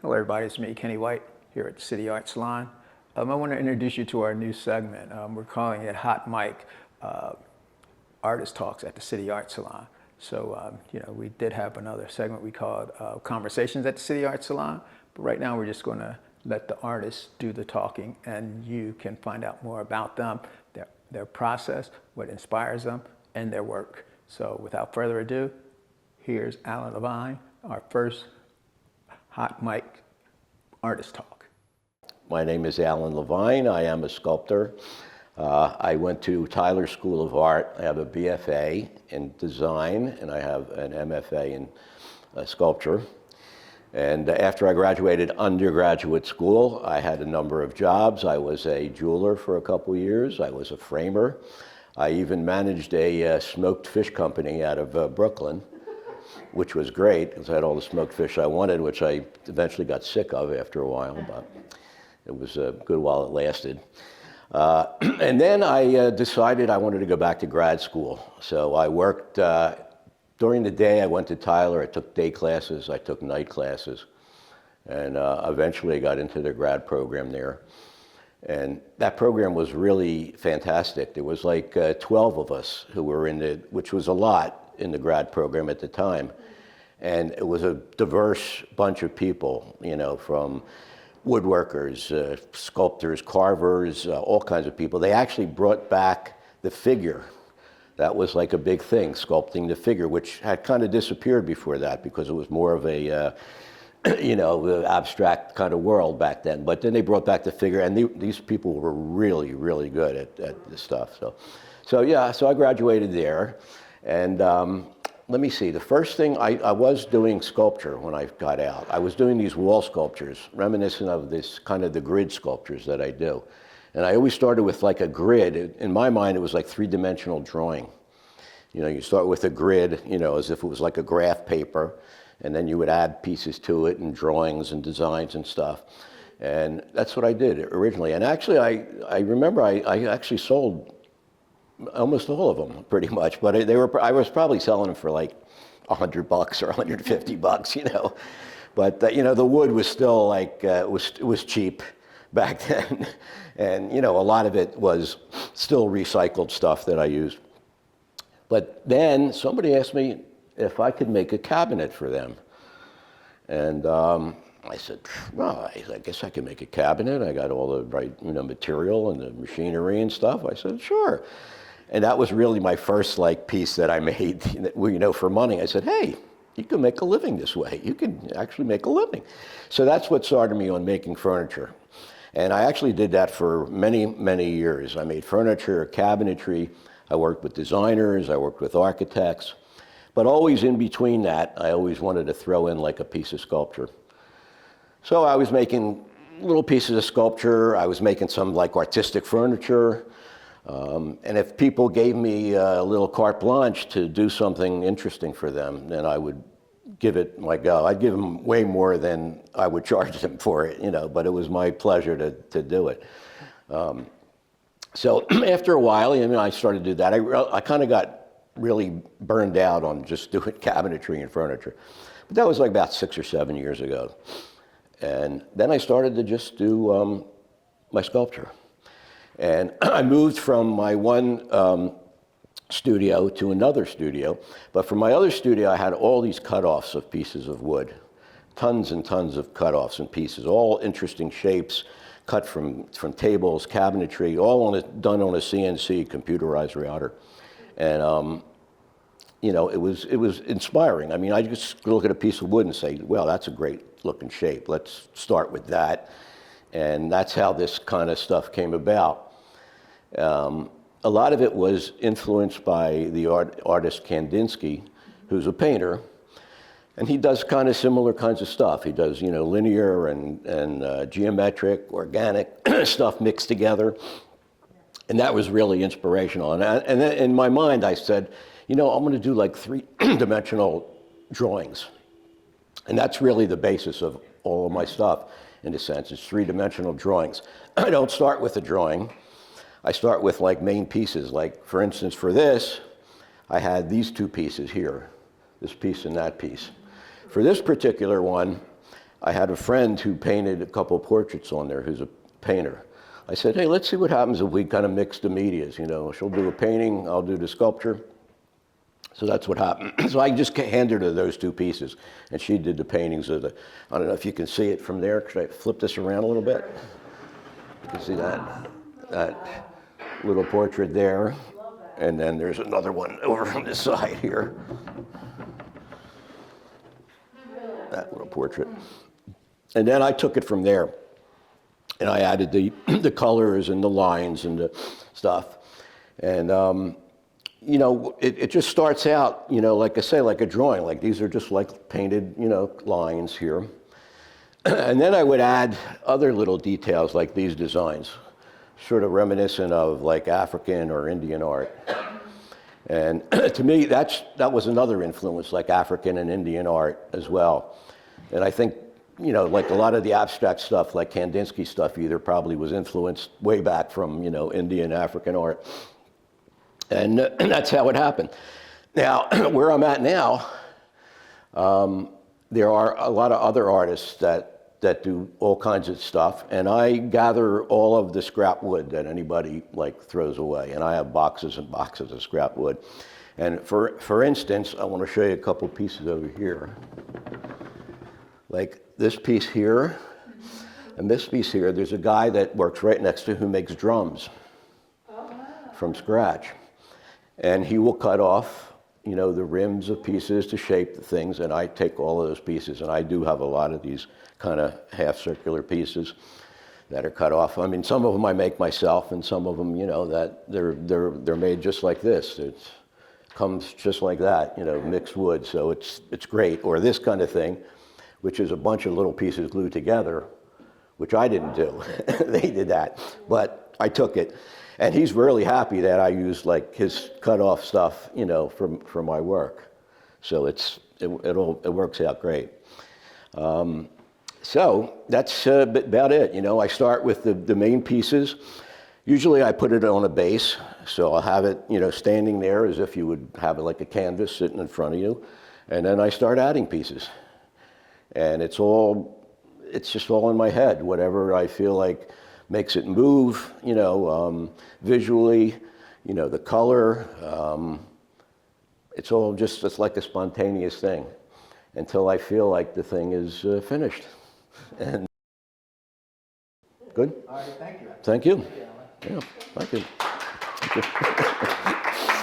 Hello everybody, it's me, Kenny White, here at the City Art Salon. I want to introduce you to our new segment. We're calling it Hot Mic Artist Talks at the City Art Salon. So, we did have another segment we called Conversations at the City Art Salon, but right now we're just going to let the artists do the talking, and you can find out more about them, their process, what inspires them, and their work. So without further ado, here's Alan Levine, our first Hot Mic Artist Talk. My name is Alan Levine. I am a sculptor. I went to Tyler School of Art. I have a BFA in design, and I have an MFA in sculpture. And after I graduated undergraduate school, I had a number of jobs. I was a jeweler for a couple years. I was a framer. I even managed a smoked fish company out of Brooklyn, which was great because I had all the smoked fish I wanted, which I eventually got sick of after a while, but it was good while it lasted. And then I decided I wanted to go back to grad school. So I worked, during the day I went to Tyler, I took day classes, I took night classes, and eventually I got into the grad program there. And that program was really fantastic. There was like 12 of us who were in it, which was a lot in the grad program at the time. And it was a diverse bunch of people, from woodworkers, sculptors, carvers, all kinds of people. They actually brought back the figure. That was like a big thing, sculpting the figure, which had kind of disappeared before that because it was more of a, the abstract kind of world back then. But then they brought back the figure, and these people were really, really good at this stuff. So I graduated there. And let me see, the first thing, I was doing sculpture when I got out. I was doing these wall sculptures, reminiscent of this kind of the grid sculptures that I do. And I always started with like a grid. In my mind, it was like three-dimensional drawing. You start with a grid, as if it was like a graph paper, and then you would add pieces to it and drawings and designs and stuff. And that's what I did originally. And actually, I remember I actually sold almost all of them, pretty much. But I was probably selling them for like $100 or $150, But the wood was still like it was cheap back then, and a lot of it was still recycled stuff that I used. But then somebody asked me if I could make a cabinet for them, and I said, well, I guess I can make a cabinet. I got all the right material and the machinery and stuff. I said, sure. And that was really my first piece that I made, for money. I said, hey, you can make a living this way. You can actually make a living. So that's what started me on making furniture. And I actually did that for many, many years. I made furniture, cabinetry. I worked with designers. I worked with architects. But always in between that, I always wanted to throw in like a piece of sculpture. So I was making little pieces of sculpture. I was making some like artistic furniture. And if people gave me a little carte blanche to do something interesting for them, then I would give it my go. I'd give them way more than I would charge them for it, but it was my pleasure to do it. So after a while, I started to do that. I kind of got really burned out on just doing cabinetry and furniture. But that was like about 6 or 7 years ago. And then I started to just do my sculpture. And I moved from my one studio to another studio. But from my other studio, I had all these cutoffs of pieces of wood. Tons and tons of cutoffs and pieces, all interesting shapes, cut from tables, cabinetry, all done on a CNC, computerized router. And, it was inspiring. I mean, I just look at a piece of wood and say, well, that's a great looking shape. Let's start with that. And that's how this kind of stuff came about. A lot of it was influenced by the artist Kandinsky, who's a painter, and he does kind of similar kinds of stuff. He does, linear and geometric, organic stuff mixed together, and that was really inspirational. And then in my mind, I said, I'm going to do like three-dimensional drawings, and that's really the basis of all of my stuff. In a sense, it's three-dimensional drawings. I don't start with a drawing. I start with like main pieces. Like for instance, for this, I had these two pieces here, this piece and that piece. For this particular one, I had a friend who painted a couple portraits on there, who's a painter. I said, hey, let's see what happens if we kind of mix the medias, you know. She'll do a painting, I'll do the sculpture. So that's what happened. So I just handed her those two pieces, and she did the paintings of the, I don't know if you can see it from there. Could I flip this around a little bit? You can see that little portrait there. And then there's another one over on this side here. That little portrait. And then I took it from there, and I added the colors and the lines and the stuff. And, you know, it just starts out, you know, like I say, like a drawing. Like these are just like painted, you know, lines here. And then I would add other little details like these designs, sort of reminiscent of like African or Indian art. And to me, that was another influence, like African and Indian art as well. And I think, you know, like a lot of the abstract stuff, like Kandinsky stuff either probably was influenced way back from, you know, Indian, African art. And that's how it happened. Now, where I'm at now, there are a lot of other artists that do all kinds of stuff, and I gather all of the scrap wood that anybody like throws away, and I have boxes and boxes of scrap wood. And for instance, I want to show you a couple pieces over here. Like this piece here, and this piece here, there's a guy that works right next to who makes drums from scratch. And he will cut off, you know, the rims of pieces to shape the things, and I take all of those pieces, and I do have a lot of these kind of half circular pieces that are cut off. I mean, some of them I make myself, and some of them, you know, that they're made just like this. It comes just like that, you know, mixed wood, so it's great. Or this kind of thing, which is a bunch of little pieces glued together, which I didn't do. They did that, but I took it. And he's really happy that I used like his cut off stuff, you know, for my work. So it works out great. So that's about it. You know, I start with the main pieces. Usually I put it on a base, so I'll have it, you know, standing there as if you would have it like a canvas sitting in front of you. And then I start adding pieces. And it's just all in my head, whatever I feel like makes it move, you know, visually, you know, the color. It's all just like a spontaneous thing until I feel like the thing is finished. And good? All right, thank you. Thank you. Yeah, thank you. Thank you.